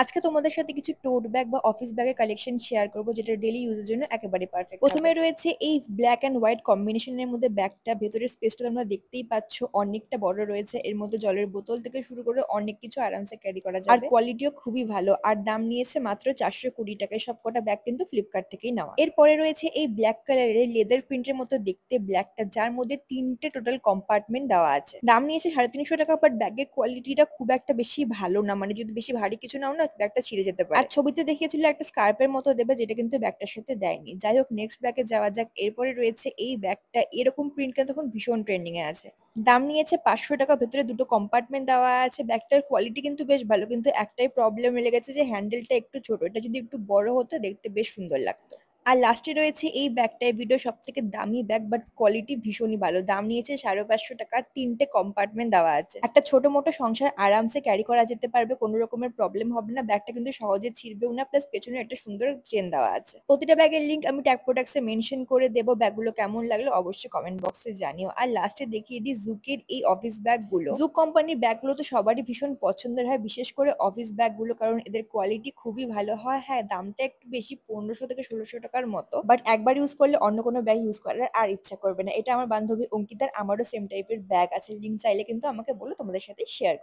আজকে তোমাদের সাথে কিছু টোট ব্যাগ বা অফিস ব্যাগের কালেকশন শেয়ার করবো যেটা ডেলি ইউজের জন্য একেবারে পারফেক্ট। প্রথমে রয়েছে এই ব্ল্যাক এন্ড হোয়াইট কম্বিনেশনের মধ্যে ব্যাগটা, ভেতরের স্পেসটা তোমরা দেখতেই পাচ্ছ অনেকটা বড় রয়েছে। এর মধ্যে জলের বোতল থেকে শুরু করে অনেক কিছু আরামসে ক্যারি করা যাবে, আর কোয়ালিটিও খুবই ভালো। আর দাম নিয়েছে মাত্র 420 টাকায়। সবকটা ব্যাগ কিন্তু ফ্লিপকার্ট থেকেই নেওয়া। এরপরে রয়েছে এই ব্ল্যাক কালারের লেদার প্রিন্টের মতো দেখতে ব্যাগটা, যার মধ্যে তিনটে টোটাল কম্পার্টমেন্ট দেওয়া আছে। দাম নিয়েছে 350 টাকা, বাট ব্যাগের কোয়ালিটিটা খুব একটা বেশি ভালো না, মানে যদি বেশি ভারী কিছু নাও না ব্যাগটা ছিঁড়ে যেতে পারে। আর ছবিতে দেখিয়েছিল একটা স্কার্পের মতো দেবে, যেটা কিন্তু ব্যাগটার সাথে দেয়নি। যাই হোক, নেক্সট ব্যাগে যাওয়া যাক। এরপরে রয়েছে এই ব্যাগটা, এরকম প্রিন্ট কিন্তু তখন ভীষণ ট্রেন্ডিং এ আছে। দাম নিয়েছে 500 টাকা, ভেতরে দুটো কম্পার্টমেন্ট দেওয়া আছে। ব্যাগটার কোয়ালিটি কিন্তু বেশ ভালো, কিন্তু একটাই প্রবলেম লেগেছে যে হ্যান্ডেলটা একটু ছোট। এটা যদি একটু বড় হতো দেখতে বেশ সুন্দর লাগতো। আর লাস্টে রয়েছে এই ব্যাগটাই, ভিডিও সব থেকে দামি ব্যাগ, বাট কোয়ালিটি ভীষণই ভালো। দাম নিয়েছে 550 টাকা, তিনটে কম্পার্টমেন্ট দেওয়া আছে। একটা ছোট মোটো সংসার আরামসে ক্যারি করা যেতে পারবে, কোনো রকমের প্রবলেম হবে না। ব্যাগটা কিন্তু সহজে ছিঁড়বেও না, প্লাস পেছনে একটা সুন্দর চেন দেওয়া আছে। প্রতিটা ব্যাগের লিঙ্ক আমি ট্যাগ প্রোডাক্টসে মেনশন করে দেবো। ব্যাগগুলো কেমন লাগলো অবশ্যই কমেন্ট বক্সে জানিও। আর লাস্টে দেখিয়ে দিই জুকের এই অফিস ব্যাগগুলো। জুক কোম্পানির ব্যাগগুলো তো সবারই ভীষণ পছন্দের হয়, বিশেষ করে অফিস ব্যাগগুলো, কারণ এদের কোয়ালিটি খুবই ভালো হয়। হ্যাঁ, দামটা একটু বেশি, 1500 থেকে 1600 টাকার মতো, বাট একবার ইউজ করলে অন্য কোনো ব্যাগ ইউজ করার আর ইচ্ছা করবে না। এটা আমার বান্ধবী অঙ্কিতার, আমারও সেম টাইপের ব্যাগ আছে। লিঙ্ক চাইলে কিন্তু আমাকে বলো, তোমাদের সাথে শেয়ার